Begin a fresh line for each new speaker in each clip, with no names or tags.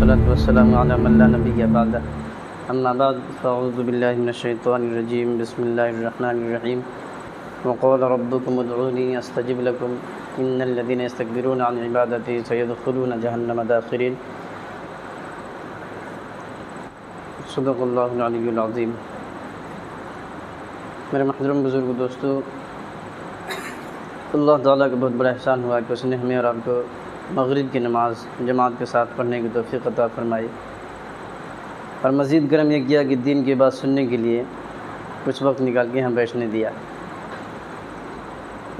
والصلاة والسلام على من لا نبي بعده أما بعد فأعوذ بالله من الشيطان الرجيم بسم الله الرحمن الرحيم وقال ربكم ادعوني أستجب لكم إن الذين يستكبرون عن عبادتي سيدخلون جهنم داخرين صدق اللہ العلی العظیم۔ میرے محترم بزرگ دوستو، اللہ تعالیٰ کا بہت بڑا احسان ہوا کہ اس نے ہمیں اور آپ کو مغرب کی نماز جماعت کے ساتھ پڑھنے کی توفیق عطا فرمائی، اور مزید کرم یہ کیا کہ دین کی بات سننے کے لیے کچھ وقت نکال کے ہم بیٹھنے دیا۔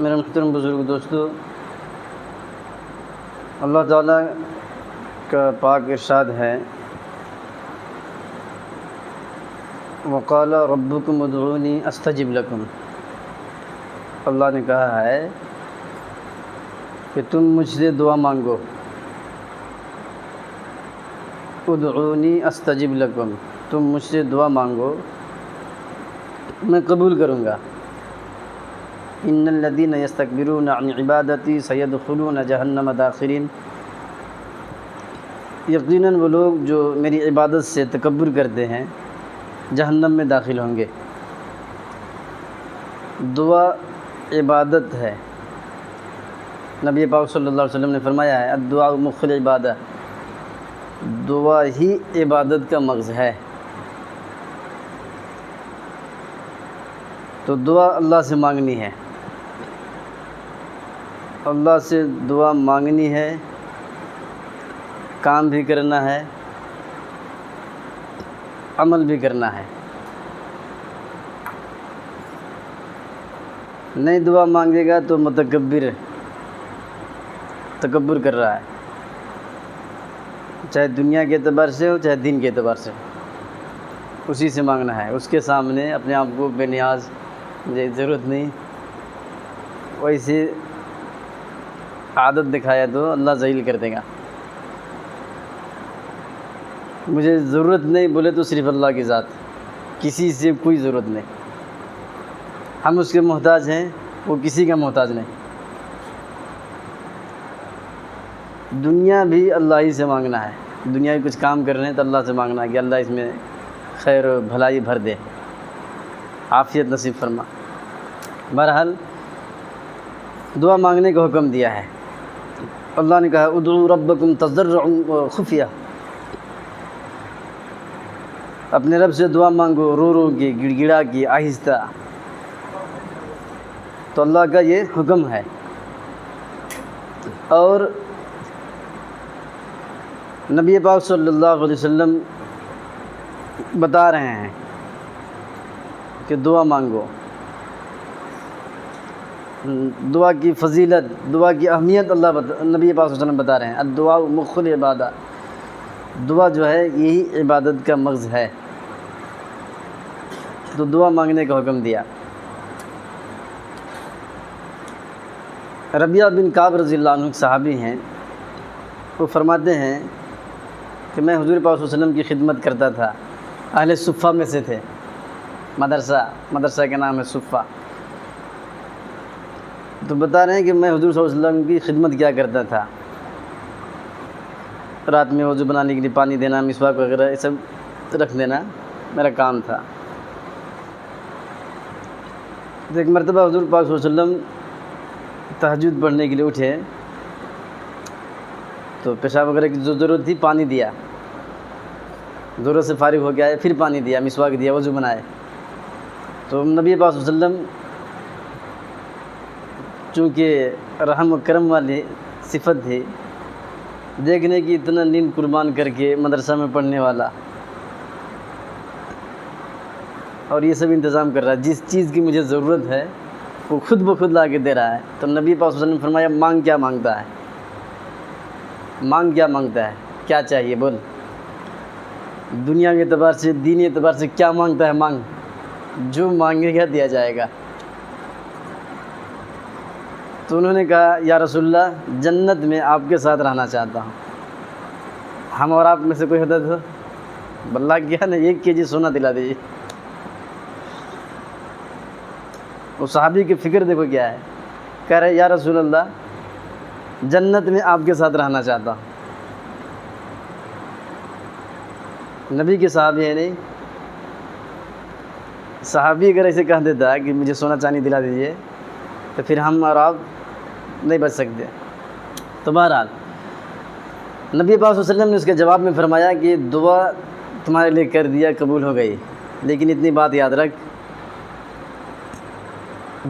میرے محترم بزرگ دوستو، اللہ تعالیٰ کا پاک ارشاد ہے وقال ربکم ادعونی استجب لکم۔ اللہ نے کہا ہے کہ تم مجھ سے دعا مانگو، ادعونی استجب لکم، تم مجھ سے دعا مانگو میں قبول کروں گا۔ ان الذین یستکبرون عن عبادتی سیدخلون جہنم داخرین، یقیناً وہ لوگ جو میری عبادت سے تکبر کرتے ہیں جہنم میں داخل ہوں گے۔ دعا عبادت ہے، نبی پاک صلی اللہ علیہ وسلم نے فرمایا ہے الدعاء مخ العبادہ، دعا ہی عبادت کا مغز ہے۔ تو دعا اللہ سے مانگنی ہے، اللہ سے دعا مانگنی ہے، کام بھی کرنا ہے، عمل بھی کرنا ہے۔ نہیں دعا مانگے گا تو تکبر کر رہا ہے، چاہے دنیا کے اعتبار سے ہو چاہے دین کے اعتبار سے، اسی سے مانگنا ہے۔ اس کے سامنے اپنے آپ کو بے نیاز، مجھے ضرورت نہیں، ویسے عادت دکھایا تو اللہ ذلیل کر دے گا۔ مجھے ضرورت نہیں بولے تو صرف اللہ کی ذات، کسی سے کوئی ضرورت نہیں، ہم اس کے محتاج ہیں، وہ کسی کا محتاج نہیں۔ دنیا بھی اللہ ہی سے مانگنا ہے، دنیا کے کچھ کام کرنے ہیں تو اللہ سے مانگنا ہے کہ اللہ اس میں خیر و بھلائی بھر دے، عافیت نصیب فرما۔ بہرحال دعا مانگنے کا حکم دیا ہے۔ اللہ نے کہا ادعوا ربکم تضرعا وخفیہ، اپنے رب سے دعا مانگو رو رو کے، گڑ گڑا کے، آہستہ۔ تو اللہ کا یہ حکم ہے، اور نبی پاک صلی اللہ علیہ وسلم بتا رہے ہیں کہ دعا مانگو، دعا کی فضیلت، دعا کی اہمیت نبی پاک صلی اللہ علیہ وسلم بتا رہے ہیں الدعاء مخ العبادہ، دعا جو ہے یہی عبادت کا مغز ہے۔ تو دعا مانگنے کا حکم دیا۔ ربیعہ بن کعب رضی اللہ عنہ صحابی ہیں، وہ فرماتے ہیں کہ میں حضور پاک صلی اللہ علیہ وسلم کی خدمت کرتا تھا، اہل صفہ میں سے تھے، مدرسہ کا نام ہے صفہ۔ تو بتا رہے ہیں کہ میں حضور صلی اللہ علیہ وسلم کی خدمت کیا کرتا تھا، رات میں وضو بنانے کے لیے پانی دینا، مسواک وغیرہ یہ سب رکھ دینا میرا کام تھا۔ تو ایک مرتبہ حضور پاک صلی اللہ علیہ وسلم تہجد پڑھنے کے لیے اٹھے، تو پیشاب وغیرہ کی جو ضرورت تھی پانی دیا، ضرورت سے فارغ ہو گیا ہے، پھر پانی دیا، مسواک دیا، وضو بنائے۔ تو نبی پاک صلی اللہ علیہ وسلم چونکہ رحم و کرم والی صفت تھی، دیکھنے کی اتنا نیند قربان کر کے مدرسہ میں پڑھنے والا، اور یہ سب انتظام کر رہا ہے، جس چیز کی مجھے ضرورت ہے وہ خود بخود لا کے دے رہا ہے۔ تو نبی پاک صلی اللہ علیہ وسلم نے فرمایا مانگ کیا مانگتا ہے، مانگ کیا مانگتا ہے، کیا چاہیے بول، دنیا کے اعتبار سے دینی اعتبار سے کیا مانگتا ہے، مانگ، جو مانگے گا دیا جائے گا۔ تو انہوں نے کہا یا رسول اللہ جنت میں آپ کے ساتھ رہنا چاہتا ہوں۔ ہم اور آپ میں سے کوئی ہوتا تو اللہ کیا نا 1 kg سونا دلا دیجیے۔ وہ صحابی کی فکر دیکھو کیا ہے، کہہ رہے یا رسول اللہ جنت میں آپ کے ساتھ رہنا چاہتا ہوں۔ نبی کے صحابی ہیں نہیں، صحابی اگر ایسے کہہ دیتا کہ مجھے سونا چاندی دلا دیجیے تو پھر ہم اور آپ نہیں بچ سکتے۔ تو بہرحال نبی پاک صلی اللہ علیہ وسلم نے اس کے جواب میں فرمایا کہ دعا تمہارے لیے کر دیا، قبول ہو گئی، لیکن اتنی بات یاد رکھ،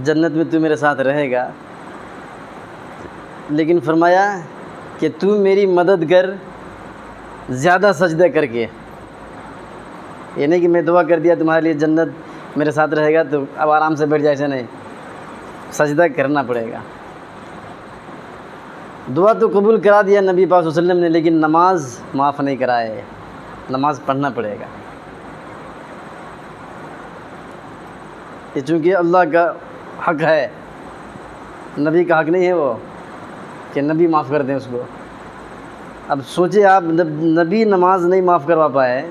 جنت میں تو میرے ساتھ رہے گا، لیکن فرمایا کہ تو میری مدد کر زیادہ سجدہ کر کے۔ یہ نہیں کہ میں دعا کر دیا تمہارے لیے جنت میرے ساتھ رہے گا تو اب آرام سے بیٹھ جائے، ایسے نہیں، سجدہ کرنا پڑے گا۔ دعا تو قبول کرا دیا نبی پاک صلی اللہ علیہ وسلم نے، لیکن نماز معاف نہیں کرائے، نماز پڑھنا پڑے گا۔ یہ چونکہ اللہ کا حق ہے، نبی کا حق نہیں ہے وہ کہ نبی معاف کر دیں اس کو۔ اب سوچے آپ، نبی نماز نہیں معاف کروا پائے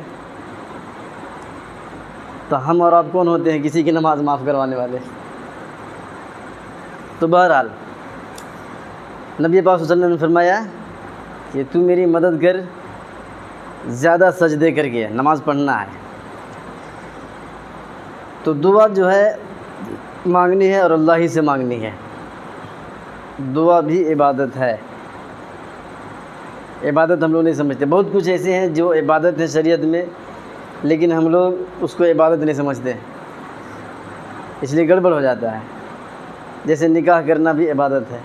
تو ہم اور آپ کون ہوتے ہیں کسی کی نماز معاف کروانے والے؟ تو بہرحال نبی پاک صلی اللہ علیہ وسلم نے فرمایا کہ تو میری مدد کر زیادہ سجدے کر کے، نماز پڑھنا ہے۔ تو دعا جو ہے مانگنی ہے اور اللہ ہی سے مانگنی ہے۔ دعا بھی عبادت ہے، عبادت ہم لوگ نہیں سمجھتے۔ بہت کچھ ایسے ہیں جو عبادت ہے شریعت میں، لیکن ہم لوگ اس کو عبادت نہیں سمجھتے، اس لیے گڑبڑ ہو جاتا ہے۔ جیسے نکاح کرنا بھی عبادت ہے،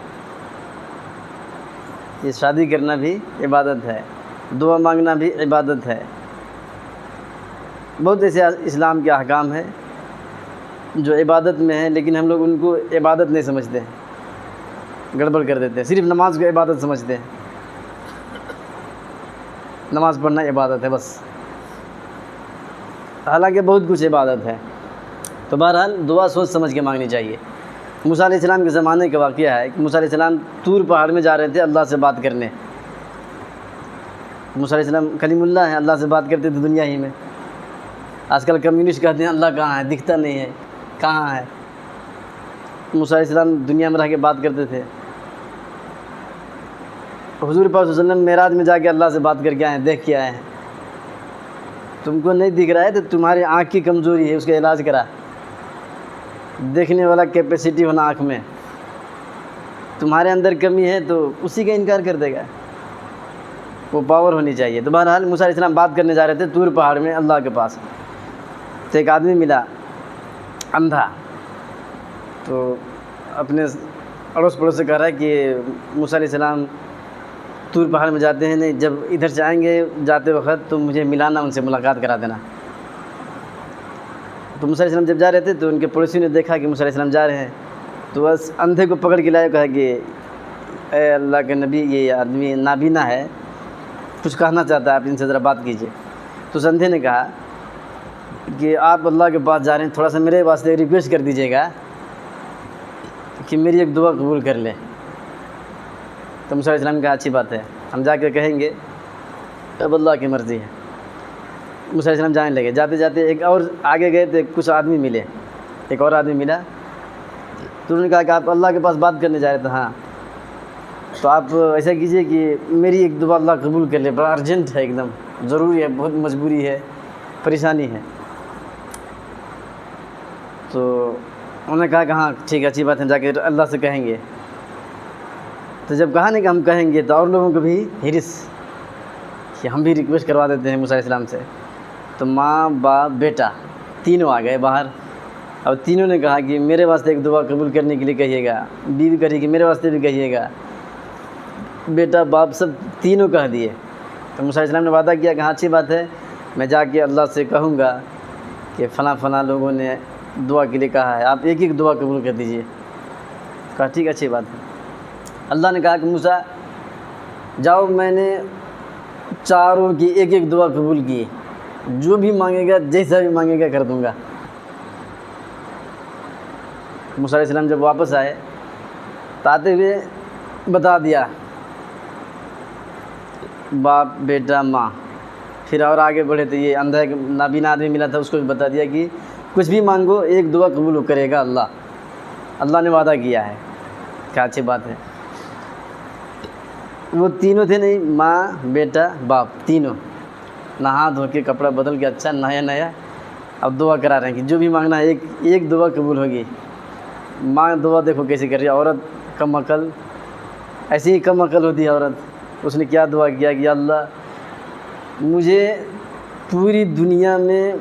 یہ شادی کرنا بھی عبادت ہے، دعا مانگنا بھی عبادت ہے۔ بہت ایسے اسلام کے احکام ہیں جو عبادت میں ہیں، لیکن ہم لوگ ان کو عبادت نہیں سمجھتے، گڑبڑ کر دیتے ہیں۔ صرف نماز کو عبادت سمجھتے ہیں، نماز پڑھنا عبادت ہے بس، حالانکہ بہت کچھ عبادت ہے۔ تو بہرحال دعا سوچ سمجھ کے مانگنی چاہیے۔ موسیٰ علیہ السلام کے زمانے کا واقعہ ہے کہ موسیٰ علیہ السلام طور پہاڑ میں جا رہے تھے اللہ سے بات کرنے۔ موسیٰ علیہ السلام کلیم اللہ ہیں، اللہ سے بات کرتے تھے دنیا ہی میں۔ آج کل کمیونسٹ کہتے ہیں اللہ کہاں ہے، دکھتا نہیں ہے، کہاں ہے؟ موسیٰ علیہ السلام دنیا میں رہ کے بات کرتے تھے۔ حضور پاک صلی اللہ علیہ وسلم معراج میں جا کے اللہ سے بات کر کے آئے ہیں، دیکھ کے آئے ہیں۔ تم کو نہیں دکھ رہا ہے تو تمہاری آنکھ کی کمزوری ہے، اس کا علاج کرا۔ دیکھنے والا کیپیسٹی ہونا آنکھ میں، تمہارے اندر کمی ہے تو اسی کا انکار کر دے گا، وہ پاور ہونی چاہیے۔ تو بہرحال موسیٰ علیہ السلام بات کرنے جا رہے تھے طور پہاڑ میں اللہ کے پاس، تو ایک آدمی ملا اندھا، تو اپنے اڑوس پڑوس سے کہہ رہا ہے کہ موسیٰ علیہ السلام طور پہاڑ میں جاتے ہیں، نہیں جب ادھر سے آئیں گے جاتے وقت تو مجھے ملانا، ان سے ملاقات کرا دینا۔ تو موسیٰ علیہ السلام جب جا رہے تھے تو ان کے پڑوسی نے دیکھا کہ موسیٰ علیہ السلام جا رہے ہیں، تو بس اندھے کو پکڑ کے لائے، کہا کہ اے اللہ کے نبی، یہ آدمی نابینا ہے، کچھ کہنا چاہتا ہے، آپ ان سے ذرا بات کیجیے۔ تو اس اندھے نے کہا کہ آپ اللہ کے پاس جا رہے ہیں، تھوڑا سا میرے واسطے ریکویسٹ کر دیجیے گا کہ میری ایک دعا قبول کر لیں۔ تو موسیٰ علیہ السلام نے کہا اچھی بات ہے، ہم جا کے کہیں گے، اب اللہ کی مرضی ہے۔ موسیٰ علیہ السلام جانے لگے، جاتے جاتے ایک اور آگے گئے تو کچھ آدمی ملے، ایک اور آدمی ملا، تو انہوں نے کہا کہ آپ اللہ کے پاس بات کرنے جا رہے تھے؟ ہاں۔ تو آپ ایسا کیجئے کہ میری ایک دعا اللہ قبول کر لے، بڑا ارجنٹ ہے، ایک دم ضروری ہے، بہت مجبوری ہے، پریشانی ہے۔ تو انہوں نے کہا کہ ہاں ٹھیک ہے، اچھی بات ہے، جا کے اللہ سے کہیں گے۔ تو جب کہا نہیں کہ ہم کہیں گے تو اور لوگوں کو بھی ہرس کہ ہم بھی ریکویسٹ کروا دیتے ہیں موسیٰ علیہ السلام سے۔ تو ماں باپ بیٹا تینوں آ گئے باہر، اور تینوں نے کہا کہ میرے واسطے ایک دعا قبول کرنے کے لیے کہیے گا، بیوی کہی کہ میرے واسطے بھی کہیے گا، بیٹا باپ سب تینوں کہہ دیے۔ تو موسیٰ علیہ السلام نے وعدہ کیا کہ ہاں اچھی بات ہے، میں جا کے اللہ سے کہوں گا کہ فلاں فلاں لوگوں نے دعا کے لیے کہا ہے، آپ ایک ایک دعا قبول کر دیجئے۔ کہا ٹھیک اچھی بات ہے۔ اللہ نے کہا کہ موسیٰ جاؤ، میں نے چاروں کی ایک ایک دعا قبول کی، جو بھی مانگے گا، جیسا بھی مانگے گا کر دوں گا۔ موسیٰ علیہ السلام جب واپس آئے تو آتے ہوئے بتا دیا باپ بیٹا ماں، پھر اور آگے بڑھے تو یہ اندھا نابینا آدمی ملا تھا، اس کو بھی بتا دیا کہ کچھ بھی مانگو ایک دعا قبول کرے گا اللہ نے وعدہ کیا ہے۔ کیا اچھی بات ہے۔ وہ تینوں تھے نہیں، ماں بیٹا باپ تینوں، نہا دھو کے کپڑا بدل کے اچھا نیا نیا اب دعا کرا رہے ہیں کہ جو بھی مانگنا ہے ایک دعا قبول ہوگی. ماں دعا دیکھو کیسے کر رہی ہے عورت کم عقل. ایسی ہی کم عقل ہوتی ہے عورت. اس نے کیا دعا کیا کہ یا اللہ مجھے پوری دنیا میں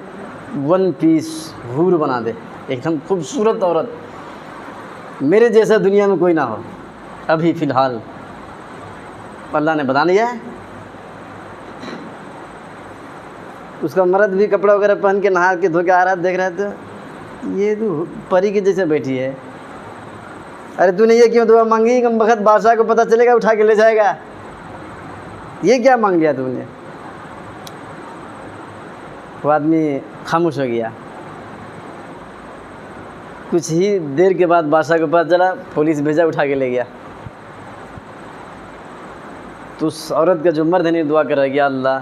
1 پیس حور بنا دے, ایک دم خوبصورت عورت, میرے جیسا دنیا میں کوئی نہ ہو ابھی فی الحال. اللہ نے بتا دیا ہے. اس کا مرد بھی کپڑا وغیرہ پہن کے نہا کے دھو کے آ رہا ہے, دیکھ رہا ہے تو یہ تو پری کے جیسے بیٹھی ہے. ارے تو نے یہ کیوں دعا مانگی؟ کم بخت بادشاہ کو پتہ چلے گا اٹھا کے لے جائے گا. یہ کیا مانگ لیا تو نے؟ وہ آدمی خاموش ہو گیا. کچھ ہی دیر کے بعد بادشاہ کو پتہ چلا, پولیس بھیجا, اٹھا کے لے گیا. تو اس عورت کا جو مرد ہے نہیں دعا کر رہا ہے کہ یا اللہ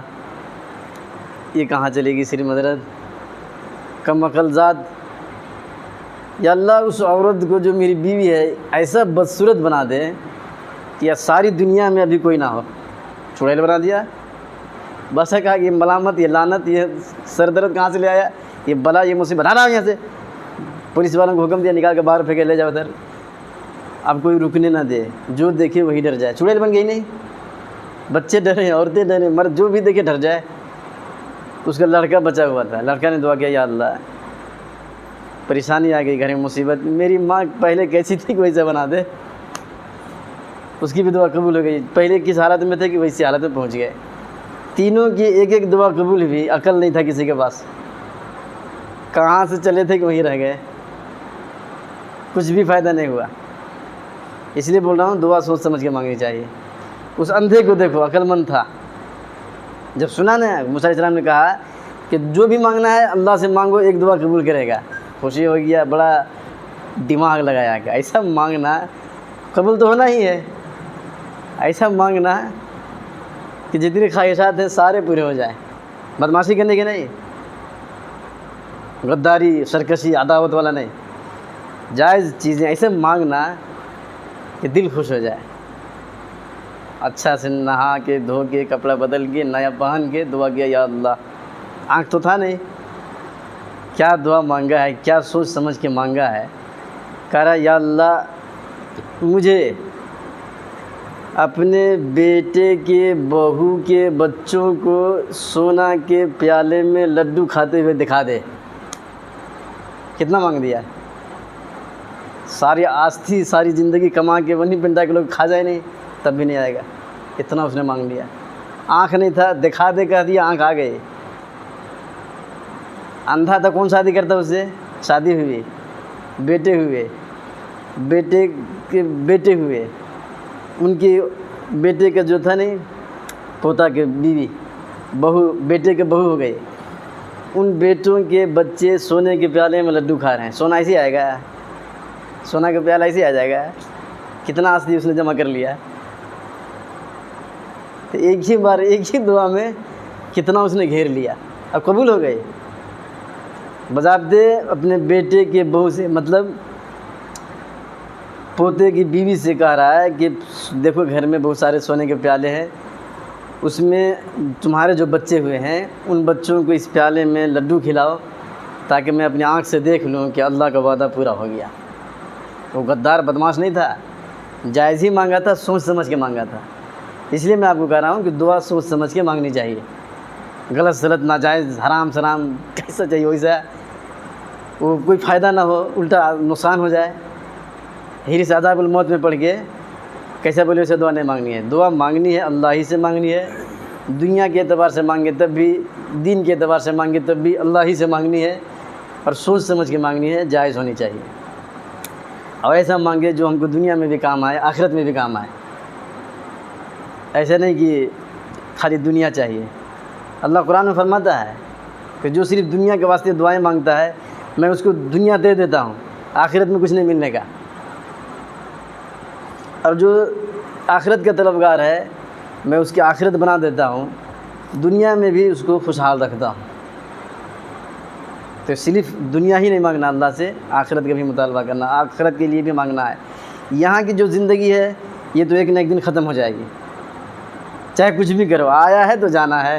یہ کہاں چلے گی سری مدرد کم عقل ذات. یا اللہ اس عورت کو جو میری بیوی ہے ایسا بدصورت بنا دے کہ یا ساری دنیا میں ابھی کوئی نہ ہو. چڑیل بنا دیا. بادشاہ کہا کہ یہ ملامت, یہ لعنت, یہ سر درد کہاں سے لے آیا, یہ بلا, یہ مصیبت, ہٹا یہاں سے. پولیس والوں کو حکم دیا نکال کے باہر پھینکے لے جاؤ ادھر. اب کوئی رکنے نہ دے, جو دیکھے وہی ڈر جائے. چڑیل بن گئی نہیں, بچے ڈرے, عورتیں ڈرے, مرد جو بھی دیکھے ڈر جائے. اس کا لڑکا بچا ہوا تھا. لڑکا نے دعا کیا یا اللہ پریشانی آ گئی گھر میں, مصیبت, میری ماں پہلے کیسی تھی کہ ویسا بنا دے. اس کی بھی دعا قبول ہو گئی. پہلے کس حالت میں تھے کہ ویسی حالت میں پہنچ گئے. تینوں کی ایک دعا قبول ہوئی. عقل نہیں تھا کسی کے پاس, کہاں سے چلے تھے کہ وہیں رہ گئے. کچھ بھی فائدہ نہیں ہوا. اس لیے بول رہا ہوں دعا سوچ سمجھ کے مانگنی چاہیے. اس اندھے کو دیکھو, عقل مند تھا. جب سنا نا موسیٰ علیہ السلام نے کہا کہ جو بھی مانگنا ہے اللہ سے مانگو, ایک دعا قبول کرے گا, خوشی ہو گیا, بڑا دماغ لگایا کہ ایسا مانگنا قبول تو ہونا ہی ہے. ایسا مانگنا کہ جتنی خواہشات ہیں سارے پورے ہو جائیں. بدمعاشی کرنے کے نہیں, غداری, سرکشی, عداوت والا نہیں, جائز چیزیں ایسے مانگنا کہ دل خوش ہو جائے. اچھا سے نہا کے دھو کے کپڑا بدل کے نیا پہن کے دعا کیا یا اللہ. آنکھ تو تھا نہیں, کیا دعا مانگا ہے, کیا سوچ سمجھ کے مانگا ہے. کہہ رہا یا اللہ مجھے اپنے بیٹے کے بہو کے بچوں کو سونا کے پیالے میں لڈو کھاتے ہوئے دکھا دے. کتنا مانگ دیا ہے. ساری آستھی ساری زندگی کما کے ونی پنڈا کے لوگ کھا جائے نہیں تب بھی نہیں آئے گا. اتنا اس نے مانگ لیا. آنکھ نہیں تھا, دکھا دے کہہ دیا, آنکھ آ گئی. اندھا تھا, کون شادی کرتا اس سے؟ شادی ہوئی, بیٹے ہوئے, بیٹے کے بیٹے ہوئے, ان کے بیٹے کا جو تھا نہیں پوتا کے بیوی, بہو, بیٹے کے بہو ہو گئی. ان بیٹوں کے بچے سونے کے پیالے میں لڈو کھا رہے ہیں. سونا ایسے آئے گا, سونا کا پیالہ ایسے آ جائے گا. کتنا آستی اس نے جمع کر لیا. تو ایک ہی بار ایک ہی دعا میں کتنا اس نے گھیر لیا. اب قبول ہو گئی. بضابطے اپنے بیٹے کے بہو سے, مطلب پوتے کی بیوی سے کہہ رہا ہے کہ دیکھو گھر میں بہت سارے سونے کے پیالے ہیں, اس میں تمہارے جو بچے ہوئے ہیں ان بچوں کو اس پیالے میں لڈو کھلاؤ تاکہ میں اپنی آنکھ سے دیکھ لوں کہ اللہ کا وعدہ پورا ہو گیا. وہ غدار بدماش نہیں تھا, جائز ہی مانگا تھا, سوچ سمجھ کے مانگا تھا. اس لیے میں آپ کو کہہ رہا ہوں کہ دعا سوچ سمجھ کے مانگنی چاہیے. غلط سلط ناجائز حرام سرام کیسا چاہیے ویسا, وہ کوئی فائدہ نہ ہو, الٹا نقصان ہو جائے. حرص عذاب الموت میں پڑھ کے کیسا بولے اسے دعا نہیں مانگنی ہے. دعا مانگنی ہے اللہ ہی سے مانگنی ہے. دنیا کے اعتبار سے مانگے تب بھی, دین کے اعتبار سے مانگے تب بھی اللہ ہی سے مانگنی ہے, اور سوچ سمجھ کے مانگنی ہے, جائز ہونی چاہیے. اور ایسا مانگے جو ہم کو دنیا میں بھی کام آئے, آخرت میں بھی کام آئے. ایسا نہیں کہ خالی دنیا چاہیے. اللہ قرآن میں فرماتا ہے کہ جو صرف دنیا کے واسطے دعائیں مانگتا ہے میں اس کو دنیا دے دیتا ہوں, آخرت میں کچھ نہیں ملنے کا. اور جو آخرت کا طلبگار ہے میں اس کی آخرت بنا دیتا ہوں, دنیا میں بھی اس کو خوشحال رکھتا ہوں. تو صرف دنیا ہی نہیں مانگنا اللہ سے, آخرت کا بھی مطالبہ کرنا, آخرت کے لیے بھی مانگنا ہے. یہاں کی جو زندگی ہے یہ تو ایک نہ ایک دن ختم ہو جائے گی, چاہے کچھ بھی کرو, آیا ہے تو جانا ہے,